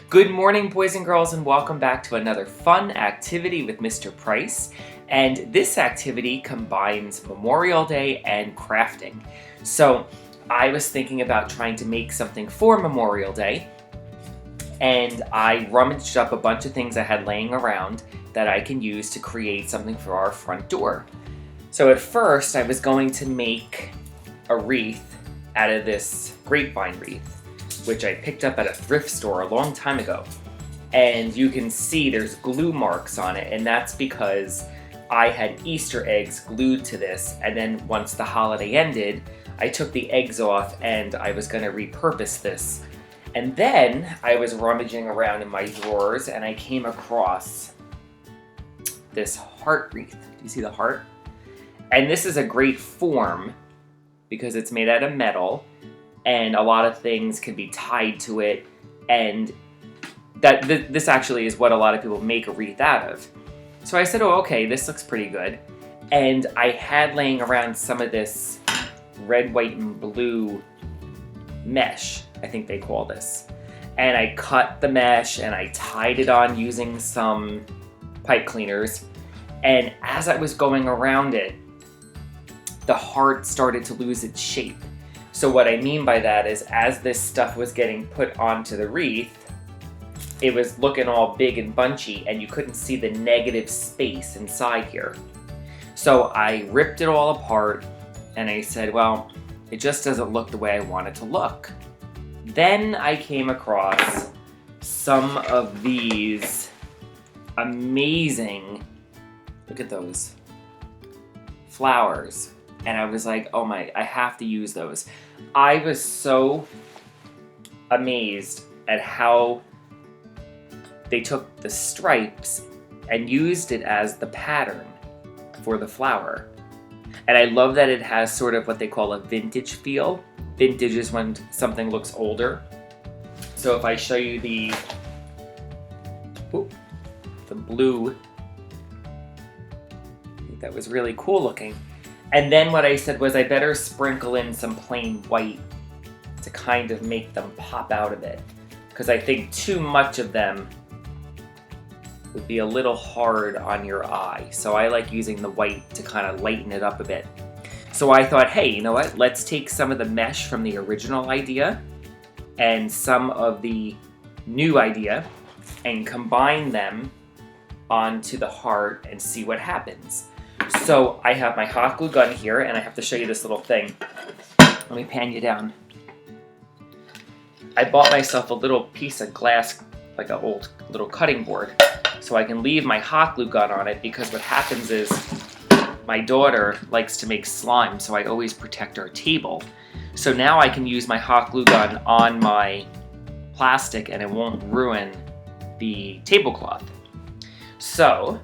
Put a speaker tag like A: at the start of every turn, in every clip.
A: Good morning, boys and girls, and welcome back to another fun activity with Mr. Price. And this activity combines Memorial Day and crafting. So I was thinking about trying to make something for Memorial Day, and I rummaged up a bunch of things I had laying around that I can use to create something for our front door. So at first, I was going to make a wreath out of this grapevine wreath, which I picked up at a thrift store a long time ago. And you can see there's glue marks on it, and that's because I had Easter eggs glued to this, and then once the holiday ended, I took the eggs off and I was gonna repurpose this. And then I was rummaging around in my drawers and I came across this heart wreath. Do you see the heart? And this is a great form because it's made out of metal, and a lot of things can be tied to it, and this actually is what a lot of people make a wreath out of. So I said, oh, okay, this looks pretty good. And I had laying around some of this red, white, and blue mesh, I think they call this. And I cut the mesh and I tied it on using some pipe cleaners. And as I was going around it, the heart started to lose its shape. So what I mean by that is, as this stuff was getting put onto the wreath, it was looking all big and bunchy, and you couldn't see the negative space inside here. So I ripped it all apart, and I said, well, it just doesn't look the way I want it to look. Then I came across some of these amazing, look at those, flowers. And I was like, oh my, I have to use those. I was so amazed at how they took the stripes and used it as the pattern for the flower. And I love that it has sort of what they call a vintage feel. Vintage is when something looks older. So if I show you the blue, I think that was really cool looking. And then what I said was I better sprinkle in some plain white to kind of make them pop out a bit, because I think too much of them would be a little hard on your eye. So I like using the white to kind of lighten it up a bit. So I thought, hey, you know what? Let's take some of the mesh from the original idea and some of the new idea and combine them onto the heart and see what happens. So I have my hot glue gun here, and I have to show you this little thing. Let me pan you down. I bought myself a little piece of glass, like an old little cutting board, so I can leave my hot glue gun on it, because what happens is my daughter likes to make slime, so I always protect our table. So now I can use my hot glue gun on my plastic and it won't ruin the tablecloth. So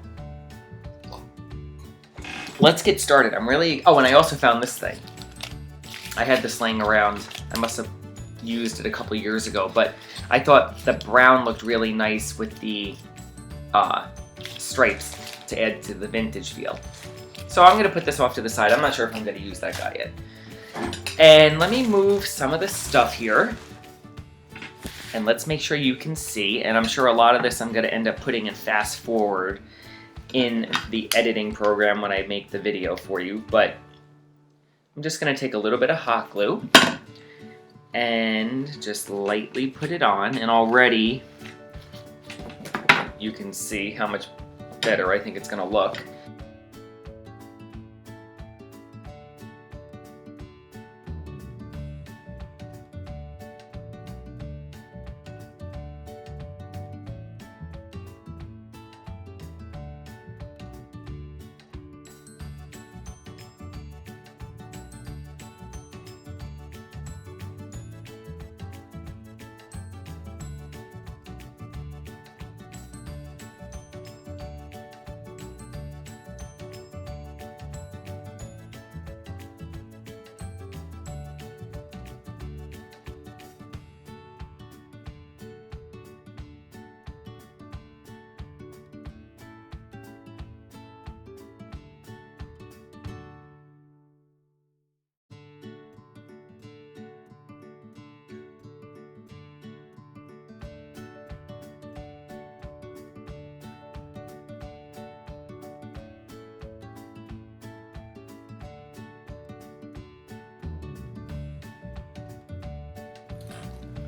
A: let's get started. Oh, and I also found this thing. I had this laying around. I must have used it a couple years ago, but I thought the brown looked really nice with the stripes to add to the vintage feel. So I'm gonna put this off to the side. I'm not sure if I'm gonna use that guy yet. And let me move some of the stuff here. And let's make sure you can see, and I'm sure a lot of this I'm gonna end up putting in fast forward in the editing program when I make the video for you, but I'm just going to take a little bit of hot glue and just lightly put it on, and already you can see how much better I think it's going to look.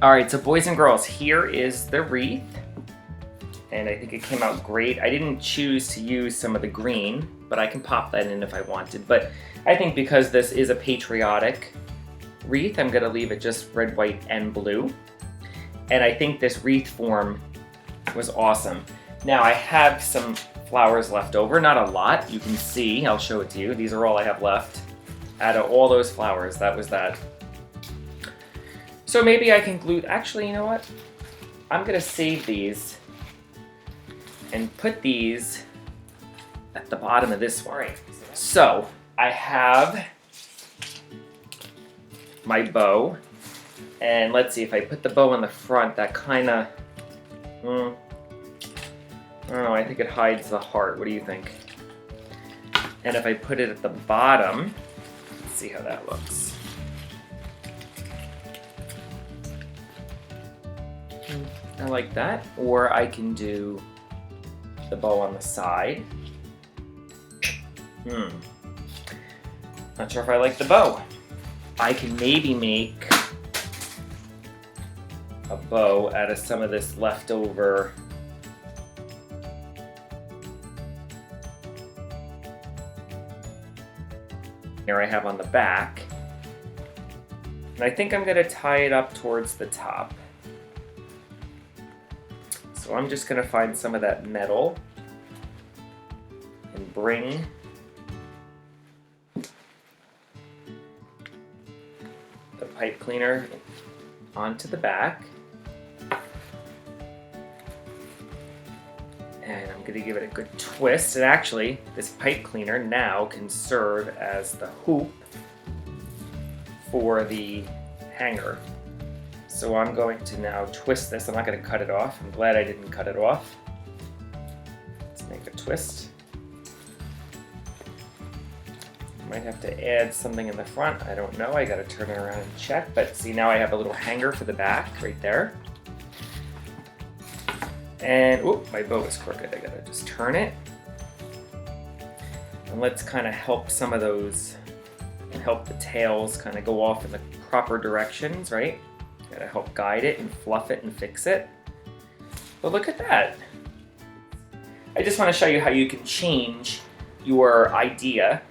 A: All right, so boys and girls, here is the wreath. And I think it came out great. I didn't choose to use some of the green, but I can pop that in if I wanted. But I think because this is a patriotic wreath, I'm gonna leave it just red, white, and blue. And I think this wreath form was awesome. Now I have some flowers left over, not a lot. You can see, I'll show it to you. These are all I have left. Out of all those flowers, that was that. So maybe I can glue, actually, you know what? I'm gonna save these and put these at the bottom of this one. So I have my bow, and let's see, if I put the bow in the front, that kind of, I don't know, I think it hides the heart. What do you think? And if I put it at the bottom, let's see how that looks. I like that. Or I can do the bow on the side. Not sure if I like the bow. I can maybe make a bow out of some of this leftover here I have on the back. And I think I'm gonna tie it up towards the top. So I'm just gonna find some of that metal and bring the pipe cleaner onto the back. And I'm gonna give it a good twist. And actually, this pipe cleaner now can serve as the hoop for the hanger. So I'm going to now twist this. I'm not going to cut it off. I'm glad I didn't cut it off. Let's make a twist. Might have to add something in the front. I don't know. I got to turn it around and check. But see, now I have a little hanger for the back right there. And, oh, my bow is crooked. I got to just turn it. And let's kind of help some of those, and help the tails kind of go off in the proper directions, right? Gotta help guide it and fluff it and fix it. But look at that. I just want to show you how you can change your idea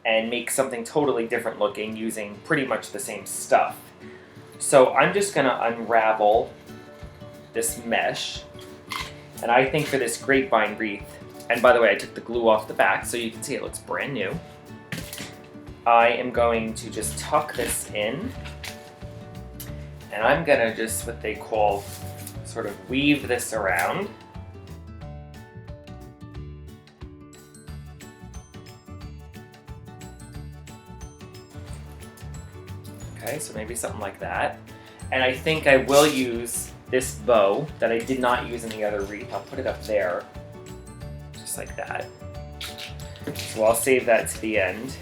A: and make something totally different looking using pretty much the same stuff. So I'm just gonna unravel this mesh. And I think for this grapevine wreath, and by the way, I took the glue off the back so you can see it looks brand new. I am going to just tuck this in. And I'm gonna just, what they call, sort of weave this around. Okay, so maybe something like that. And I think I will use this bow that I did not use in the other wreath. I'll put it up there, just like that. So I'll save that to the end.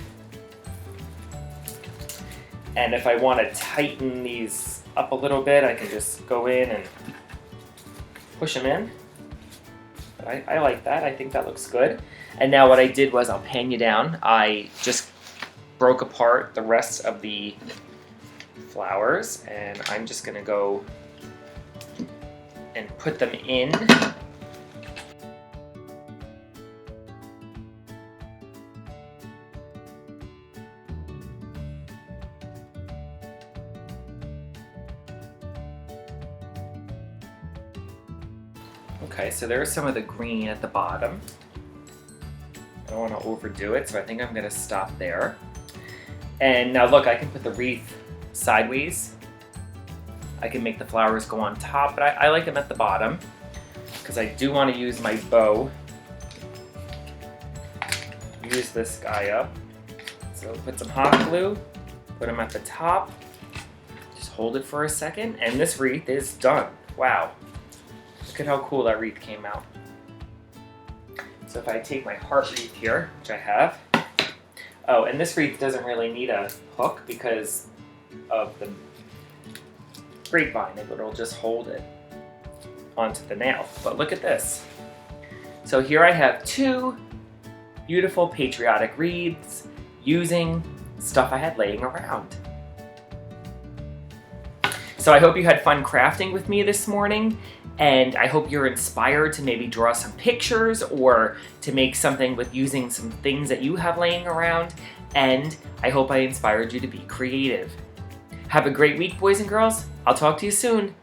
A: And if I want to tighten these up a little bit, I can just go in and push them in. I like that. I think that looks good. And now what I did was, I'll pan you down, I just broke apart the rest of the flowers, and I'm just going to go and put them in. Okay, so there's some of the green at the bottom. I don't want to overdo it, so I think I'm going to stop there. And now look, I can put the wreath sideways. I can make the flowers go on top, but I like them at the bottom because I do want to use my bow. Use this guy up. So put some hot glue, put them at the top, just hold it for a second, and this wreath is done. Wow. Look at how cool that wreath came out. So if I take my heart wreath here, which I have, oh, and this wreath doesn't really need a hook because of the grapevine. It'll just hold it onto the nail. But look at this. So here I have two beautiful patriotic wreaths using stuff I had laying around. So I hope you had fun crafting with me this morning, and I hope you're inspired to maybe draw some pictures or to make something with using some things that you have laying around, and I hope I inspired you to be creative. Have a great week, boys and girls. I'll talk to you soon.